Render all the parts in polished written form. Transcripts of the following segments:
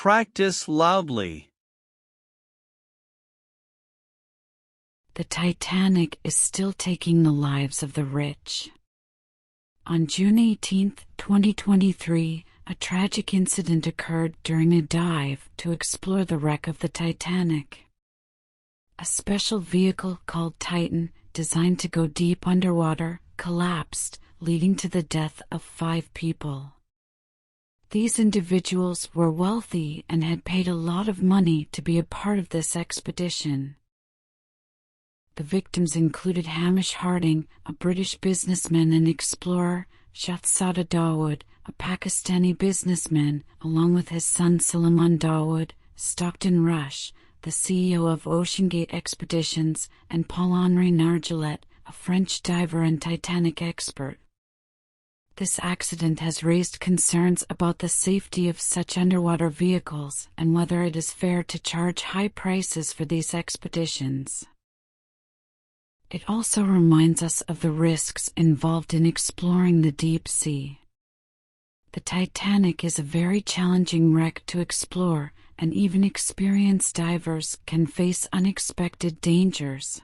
Practice loudly. The Titanic is still taking the lives of the rich. On June 18, 2023, a tragic incident occurred during a dive to explore the wreck of the Titanic. A special vehicle called Titan, designed to go deep underwater, collapsed, leading to the death of 5 people. These individuals were wealthy and had paid a lot of money to be a part of this expedition. The victims included Hamish Harding, a British businessman and explorer, Shahzada Dawood, a Pakistani businessman, along with his son Suleiman Dawood, Stockton Rush, the CEO of OceanGate Expeditions, and Paul-Henri Nargeolet, a French diver and Titanic expert. This accident has raised concerns about the safety of such underwater vehicles and whether it is fair to charge high prices for these expeditions. It also reminds us of the risks involved in exploring the deep sea. The Titanic is a very challenging wreck to explore, and even experienced divers can face unexpected dangers.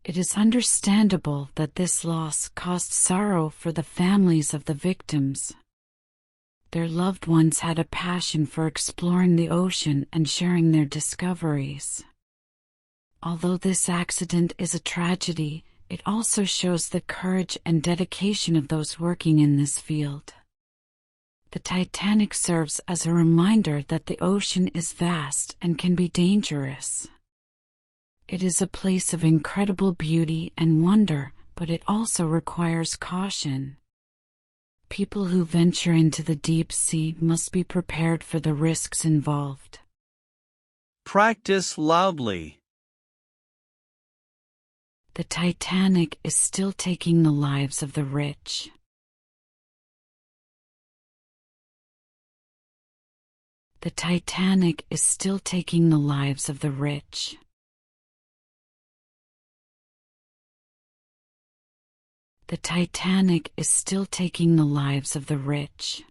It is understandable that this loss caused sorrow for the families of the victims. Their loved ones had a passion for exploring the ocean and sharing their discoveries. Although this accident is a tragedy, it also shows the courage and dedication of those working in this field. The Titanic serves as a reminder that the ocean is vast and can be dangerous. It is a place of incredible beauty and wonder, but it also requires caution. People who venture into the deep sea must be prepared for the risks involved. Practice loudly. The Titanic is still taking the lives of the rich. The Titanic is still taking the lives of the rich. The Titanic is still taking the lives of the rich.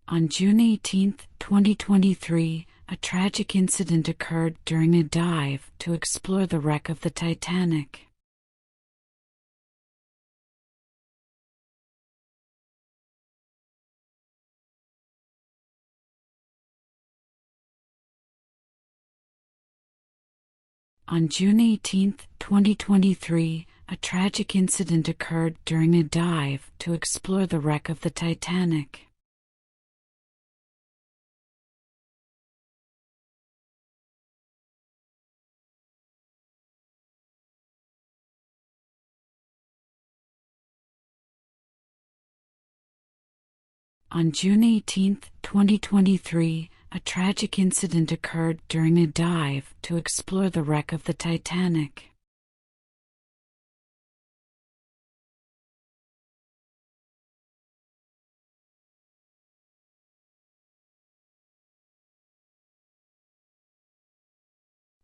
On June 18, 2023, a tragic incident occurred during a dive to explore the wreck of the Titanic. On June 18, 2023, a tragic incident occurred during a dive to explore the wreck of the Titanic. On June 18, 2023, a tragic incident occurred during a dive to explore the wreck of the Titanic.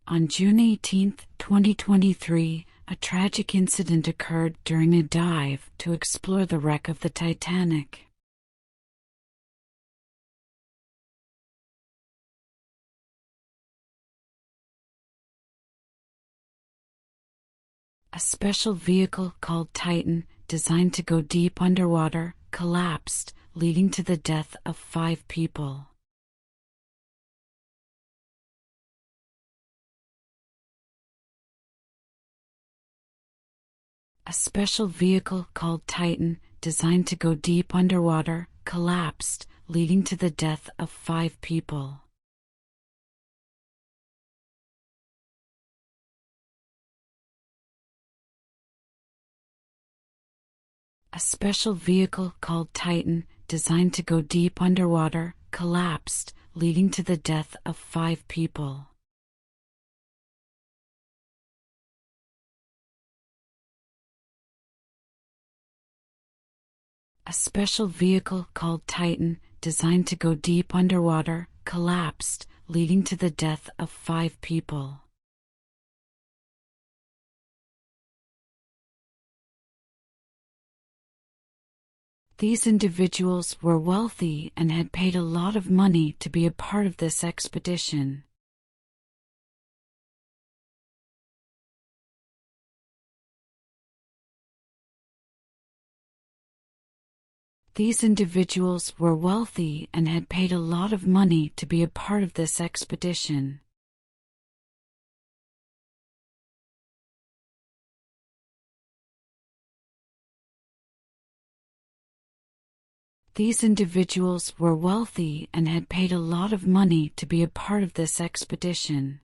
On June 18, 2023, a tragic incident occurred during a dive to explore the wreck of the Titanic. A special vehicle called Titan, designed to go deep underwater, collapsed, leading to the death of 5 people. A special vehicle called Titan, designed to go deep underwater, collapsed, leading to the death of 5 people. A special vehicle called Titan, designed to go deep underwater, collapsed, leading to the death of 5 people. A special vehicle called Titan, designed to go deep underwater, collapsed, leading to the death of 5 people. These individuals were wealthy and had paid a lot of money to be a part of this expedition. These individuals were wealthy and had paid a lot of money to be a part of this expedition. These individuals were wealthy and had paid a lot of money to be a part of this expedition.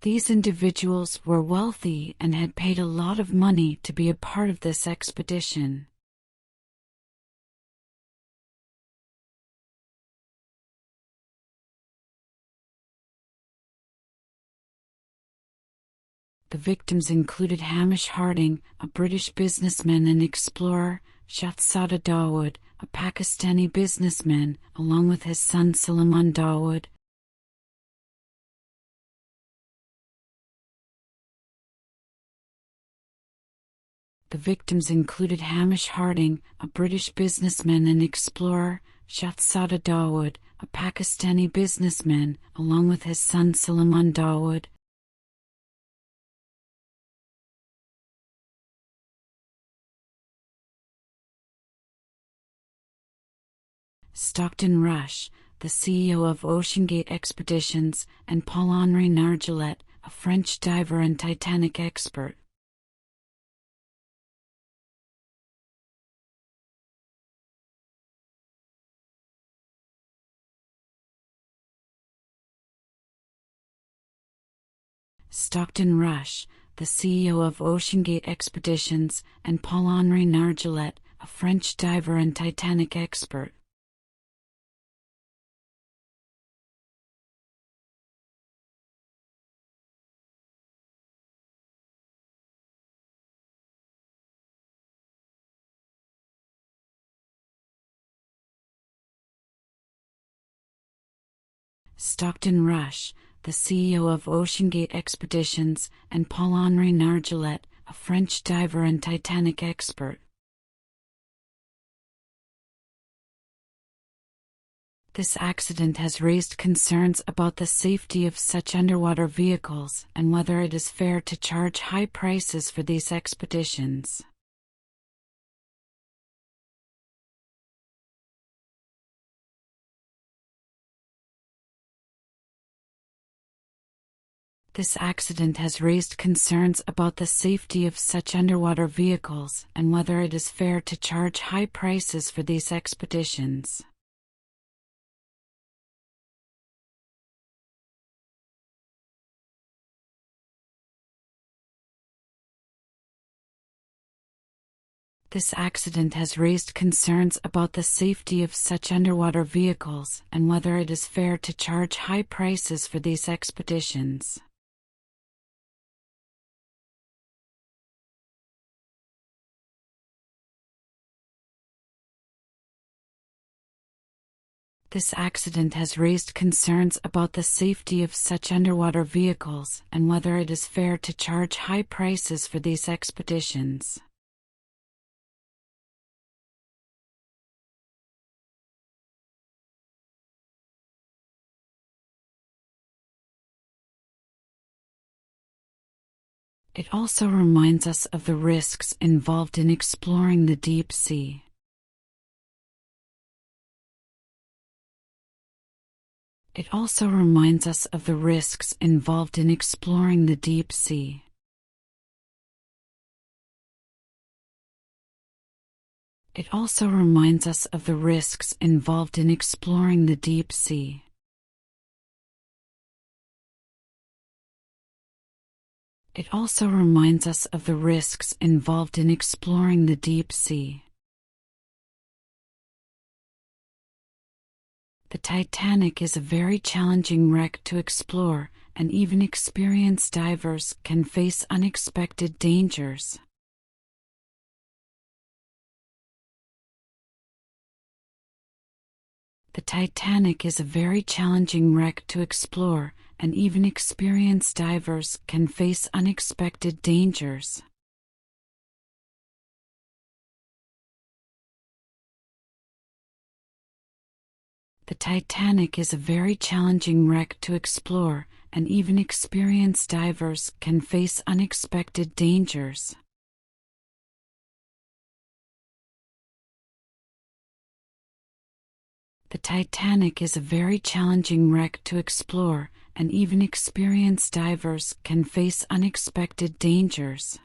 These individuals were wealthy and had paid a lot of money to be a part of this expedition. The victims included Hamish Harding, a British businessman and explorer, Shahzada Dawood, a Pakistani businessman, along with his son Sulaiman Dawood. The victims included Hamish Harding, a British businessman and explorer, Shahzada Dawood, a Pakistani businessman, along with his son Sulaiman Dawood. Stockton Rush, the CEO of OceanGate Expeditions, and Paul-Henri Nargeolet, a French diver and Titanic expert. Stockton Rush, the CEO of OceanGate Expeditions, and Paul-Henri Nargeolet, a French diver and Titanic expert. Stockton Rush, the CEO of OceanGate Expeditions, and Paul-Henri Nargeolet, a French diver and Titanic expert. This accident has raised concerns about the safety of such underwater vehicles and whether it is fair to charge high prices for these expeditions. This accident has raised concerns about the safety of such underwater vehicles and whether it is fair to charge high prices for these expeditions. This accident has raised concerns about the safety of such underwater vehicles and whether it is fair to charge high prices for these expeditions. This accident has raised concerns about the safety of such underwater vehicles and whether it is fair to charge high prices for these expeditions. It also reminds us of the risks involved in exploring the deep sea. It also reminds us of the risks involved in exploring the deep sea. It also reminds us of the risks involved in exploring the deep sea. It also reminds us of the risks involved in exploring the deep sea. The Titanic is a very challenging wreck to explore, and even experienced divers can face unexpected dangers. The Titanic is a very challenging wreck to explore, and even experienced divers can face unexpected dangers. The Titanic is a very challenging wreck to explore, and even experienced divers can face unexpected dangers. The Titanic is a very challenging wreck to explore, and even experienced divers can face unexpected dangers.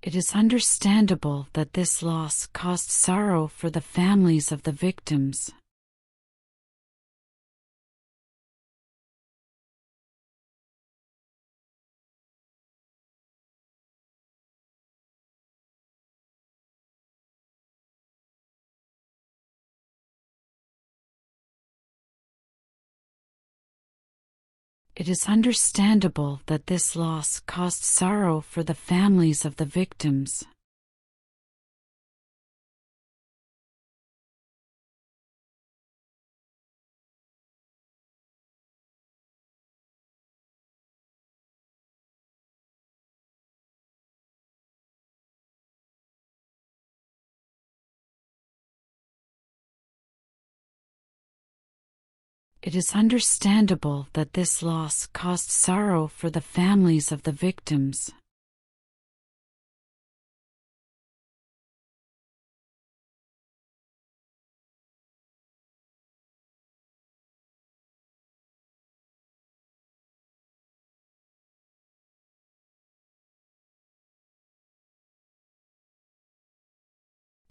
It is understandable that this loss caused sorrow for the families of the victims. It is understandable that this loss caused sorrow for the families of the victims. It is understandable that this loss caused sorrow for the families of the victims.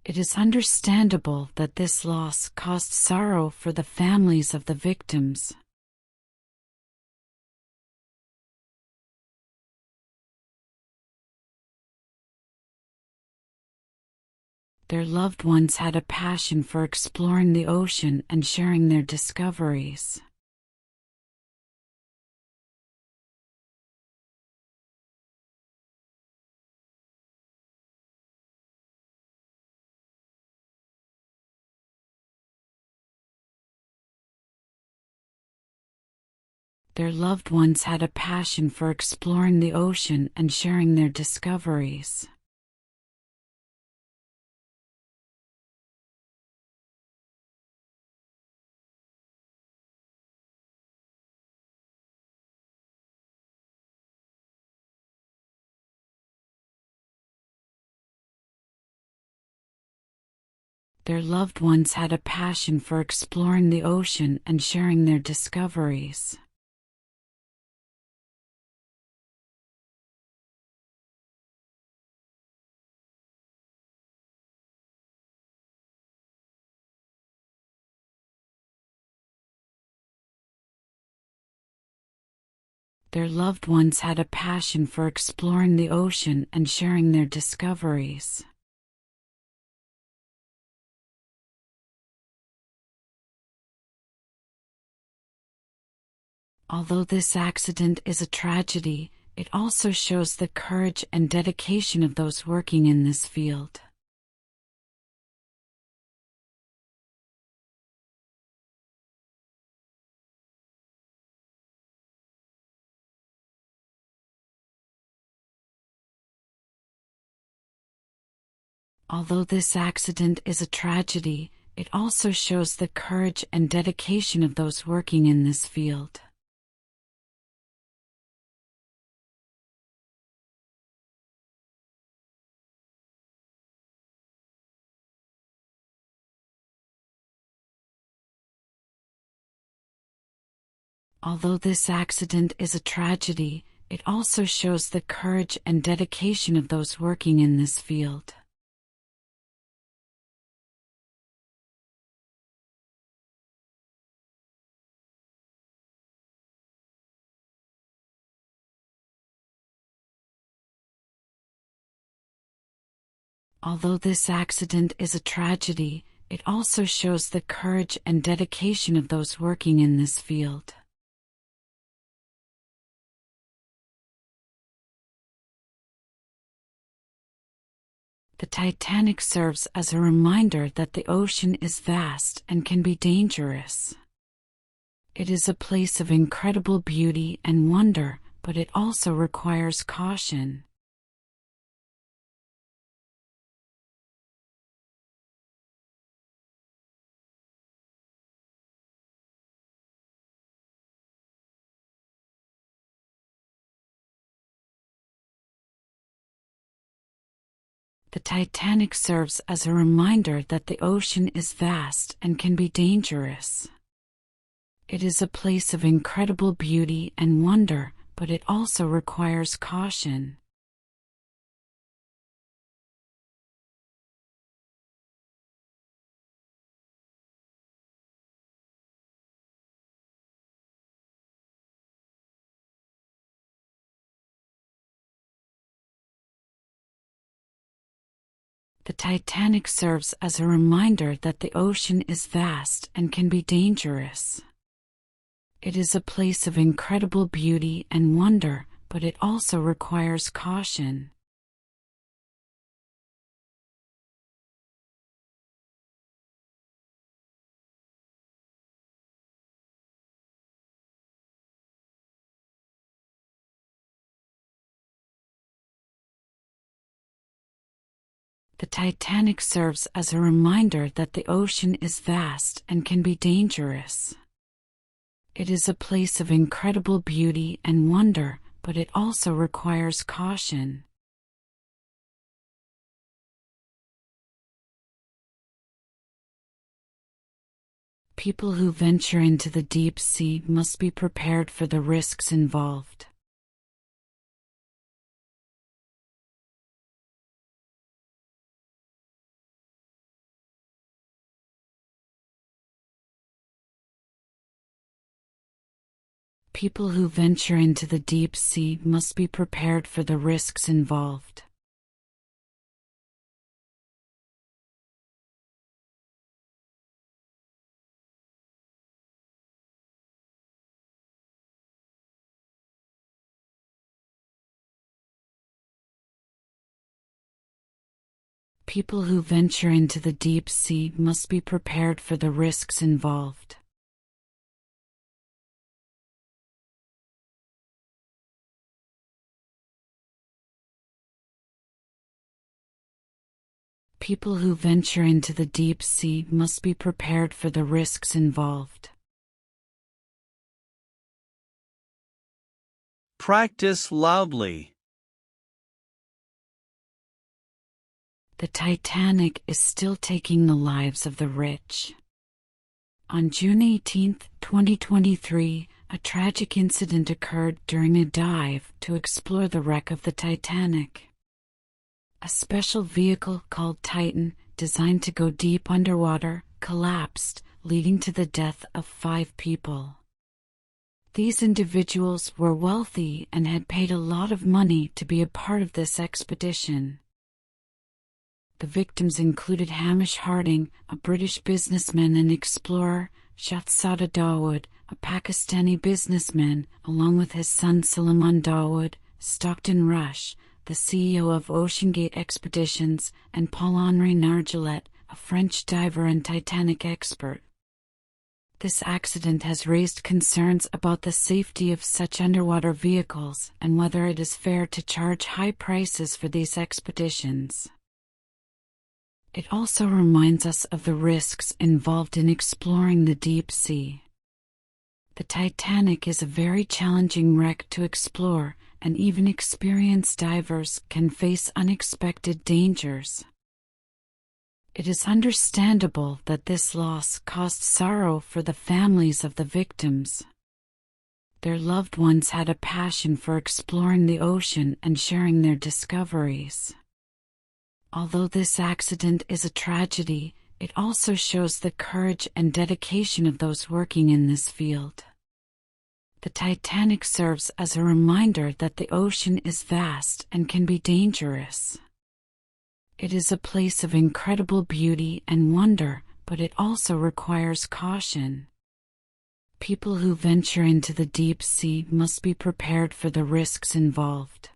It is understandable that this loss caused sorrow for the families of the victims. Their loved ones had a passion for exploring the ocean and sharing their discoveries. Their loved ones had a passion for exploring the ocean and sharing their discoveries. Their loved ones had a passion for exploring the ocean and sharing their discoveries. Their loved ones had a passion for exploring the ocean and sharing their discoveries. Although this accident is a tragedy, it also shows the courage and dedication of those working in this field. Although this accident is a tragedy, it also shows the courage and dedication of those working in this field. Although this accident is a tragedy, it also shows the courage and dedication of those working in this field. Although this accident is a tragedy, it also shows the courage and dedication of those working in this field. The Titanic serves as a reminder that the ocean is vast and can be dangerous. It is a place of incredible beauty and wonder, but it also requires caution. The Titanic serves as a reminder that the ocean is vast and can be dangerous. It is a place of incredible beauty and wonder, but it also requires caution. The Titanic serves as a reminder that the ocean is vast and can be dangerous. It is a place of incredible beauty and wonder, but it also requires caution. The Titanic serves as a reminder that the ocean is vast and can be dangerous. It is a place of incredible beauty and wonder, but it also requires caution. People who venture into the deep sea must be prepared for the risks involved. People who venture into the deep sea must be prepared for the risks involved. People who venture into the deep sea must be prepared for the risks involved. People who venture into the deep sea must be prepared for the risks involved. Practice loudly. The Titanic is still taking the lives of the rich. On June 18, 2023, a tragic incident occurred during a dive to explore the wreck of the Titanic. A special vehicle called Titan, designed to go deep underwater, collapsed, leading to the death of 5 people. These individuals were wealthy and had paid a lot of money to be a part of this expedition. The victims included Hamish Harding, a British businessman and explorer, Shahzada Dawood, a Pakistani businessman, along with his son Suleiman Dawood, Stockton Rush, the CEO of OceanGate Expeditions, and Paul-Henri Nargeolet, a French diver and Titanic expert. This accident has raised concerns about the safety of such underwater vehicles and whether it is fair to charge high prices for these expeditions. It also reminds us of the risks involved in exploring the deep sea. The Titanic is a very challenging wreck to explore, and even experienced divers can face unexpected dangers. It is understandable that this loss caused sorrow for the families of the victims. Their loved ones had a passion for exploring the ocean and sharing their discoveries. Although this accident is a tragedy, it also shows the courage and dedication of those working in this field. The Titanic serves as a reminder that the ocean is vast and can be dangerous. It is a place of incredible beauty and wonder, but it also requires caution. People who venture into the deep sea must be prepared for the risks involved.